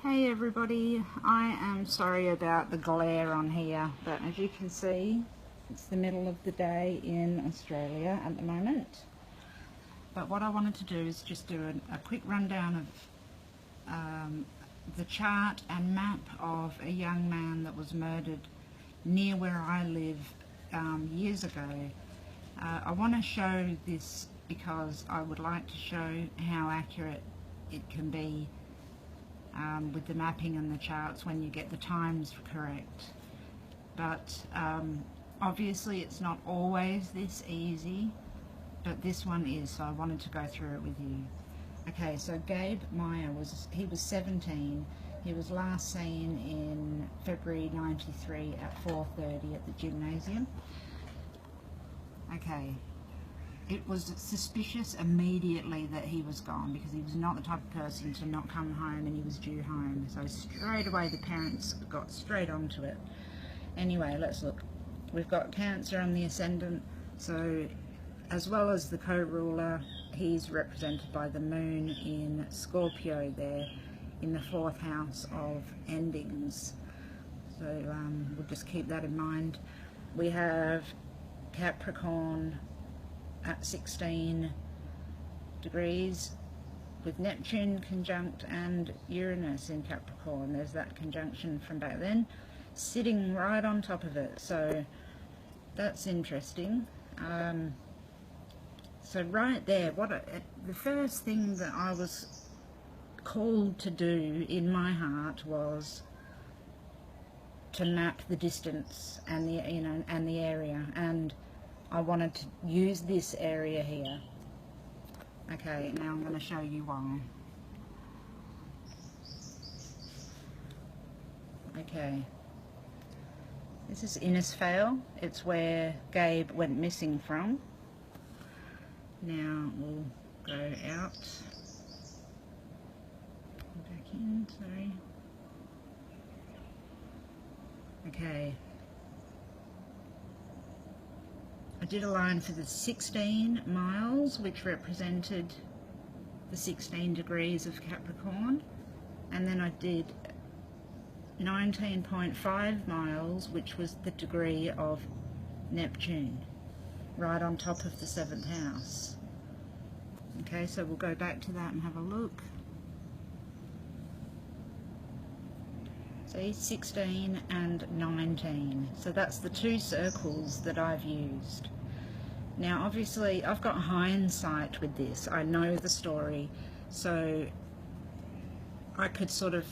Hey everybody, I am sorry about the glare on here, but as you can see, it's the middle of the day in Australia at the moment. But what I wanted to do is just do a quick rundown of the chart and map of a young man that was murdered near where I live years ago. I want to show this because I would like to show how accurate it can be with the mapping and the charts when you get the times correct. But obviously it's not always this easy, but this one is, so I wanted to go through it with you. Okay, so Gabe Meyer was 17. He was last seen in February 93 at 4:30 at the gymnasium. Okay. It was suspicious immediately that he was gone because he was not the type of person to not come home, and he was due home. So straight away the parents got straight onto it. Anyway, let's look. We've got Cancer on the ascendant, so as well as the co-ruler, he's represented by the moon in Scorpio there in the 4th house of endings. So we'll just keep that in mind. We have Capricorn at 16 degrees with Neptune conjunct and Uranus in Capricorn. There's that conjunction from back then, sitting right on top of it, so that's interesting. So right there, the first thing that I was called to do in my heart was to map the distance and the and the area, and I wanted to use this area here. Okay, now I'm going to show you why. Okay, this is Innisfail. It's where Gabe went missing from. Now we'll go out. Back in, sorry. Okay. I did a line for the 16 miles, which represented the 16 degrees of Capricorn, and then I did 19.5 miles, which was the degree of Neptune, right on top of the 7th house. Okay, so we'll go back to that and have a look. See, 16 and 19. So that's the two circles that I've used. Now obviously I've got hindsight with this. I know the story, so I could sort of,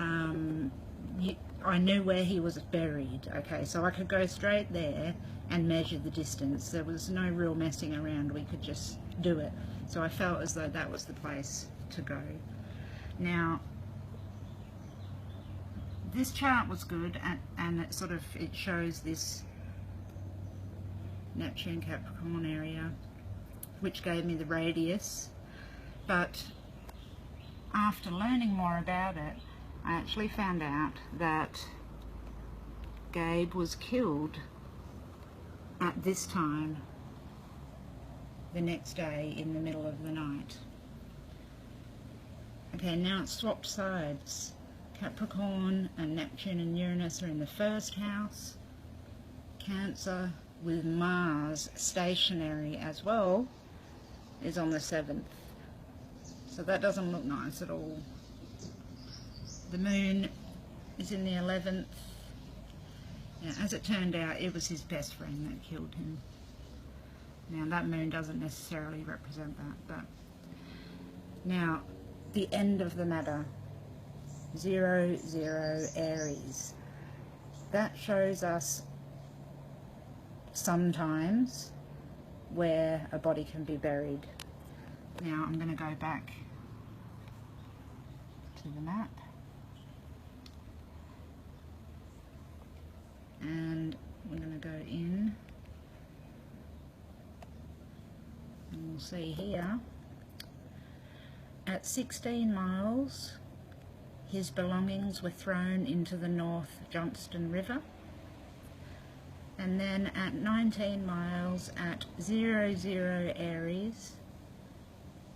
I knew where he was buried, okay, so I could go straight there and measure the distance. There was no real messing around, we could just do it. So I felt as though that was the place to go. Now, this chart was good, and it shows this Neptune Capricorn area, which gave me the radius. But after learning more about it, I actually found out that Gabe was killed at this time the next day in the middle of the night. Okay, now it's swapped sides. Capricorn and Neptune and Uranus are in the 1st house. Cancer with Mars stationary as well is on the 7th. So that doesn't look nice at all. The moon is in the 11th. Yeah, as it turned out, it was his best friend that killed him. Now that moon doesn't necessarily represent that, but now the end of the matter. 0, 0 Aries. That shows us sometimes where a body can be buried. Now I'm going to go back to the map, and we're going to go in, and we'll see here at 16 miles his belongings were thrown into the North Johnston River, and then at 19 miles at 0, 0 Aries,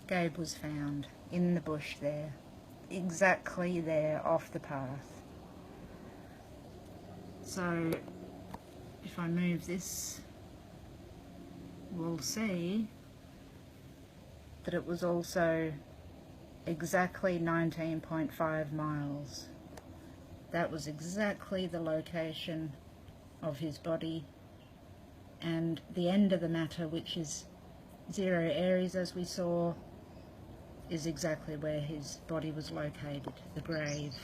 Gabe was found in the bush there. exactly there off the path. So if I move this, we'll see that it was also exactly 19.5 miles. That was exactly the location of his body, and the end of the matter, which is 0 Aries as we saw, is exactly where his body was located, the grave.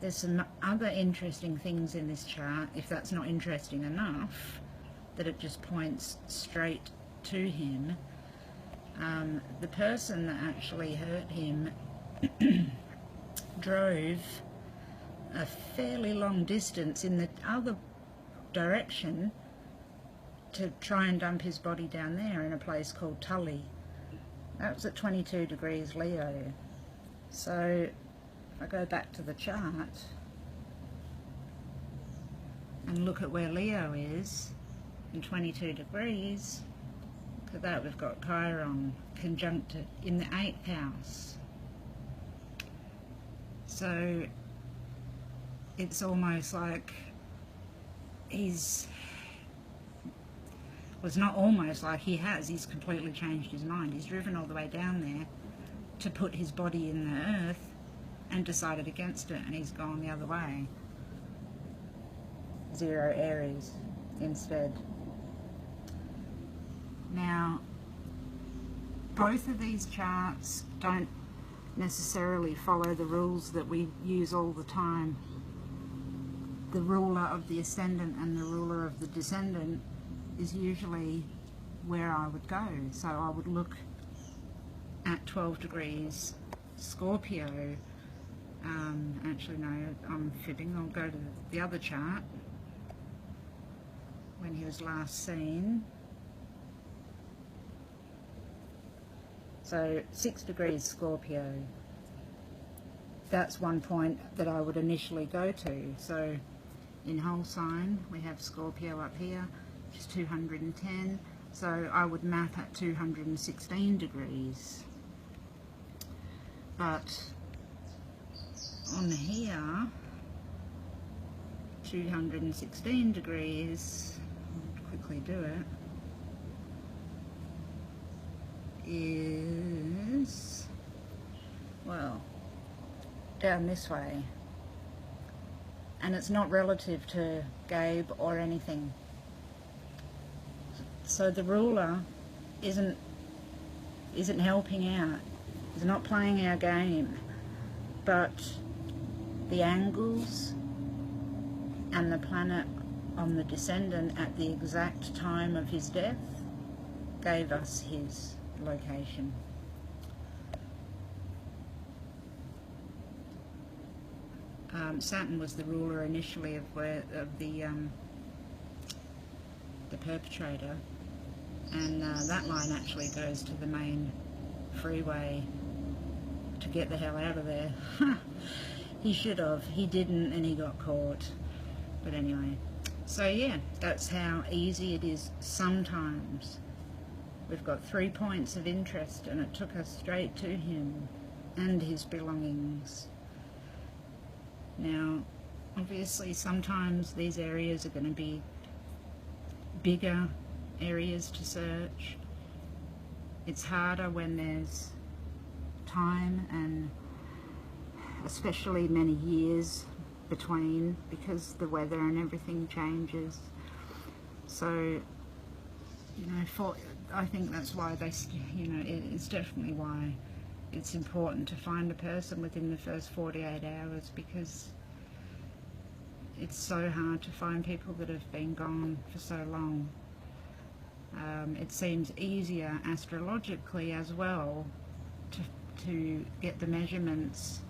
There's some other interesting things in this chart, if that's not interesting enough, that it just points straight to him. The person that actually hurt him drove a fairly long distance in the other direction to try and dump his body down there in a place called Tully. That was at 22 degrees Leo. So if I go back to the chart and look at where Leo is in 22 degrees, look at that, we've got Chiron conjunct it in the 8th house. So it's almost like he's, well, it's not almost like he has, he's completely changed his mind. He's driven all the way down there to put his body in the earth and decided against it, and he's gone the other way. 0 Aries instead. Now, both of these charts don't necessarily follow the rules that we use all the time. The ruler of the ascendant and the ruler of the descendant is usually where I would go. So I would look at 12 degrees Scorpio. Actually no, I'm fibbing. I'll go to the other chart when he was last seen. So 6 degrees Scorpio. That's one point that I would initially go to. So in whole sign we have Scorpio up here, which is 210. So I would map at 216 degrees. But on here, 216 degrees, I'll quickly do it, is, well, down this way. And it's not relative to Gabe or anything. So the ruler isn't helping out. He's not playing our game. But the angles and the planet on the descendant at the exact time of his death gave us his location. Saturn was the ruler initially of the perpetrator, and that line actually goes to the main freeway to get the hell out of there. He should have. He didn't, and he got caught. But anyway, so yeah, that's how easy it is sometimes. We've got 3 points of interest, and it took us straight to him and his belongings. Now, obviously, sometimes these areas are going to be bigger areas to search. It's harder when there's time, and especially many years between, because the weather and everything changes. So, you know, I think that's why they, you know, it's definitely why it's important to find a person within the first 48 hours, because it's so hard to find people that have been gone for so long. It seems easier astrologically as well to get the measurements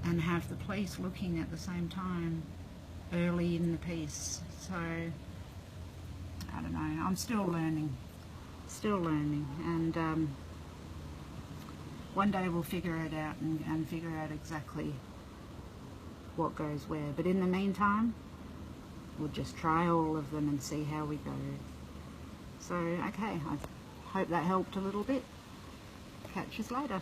and have the police looking at the same time early in the piece. So I don't know, I'm still learning, and one day we'll figure it out and figure out exactly what goes where. But in the meantime, we'll just try all of them and see how we go. So okay, I hope that helped a little bit. catch us later.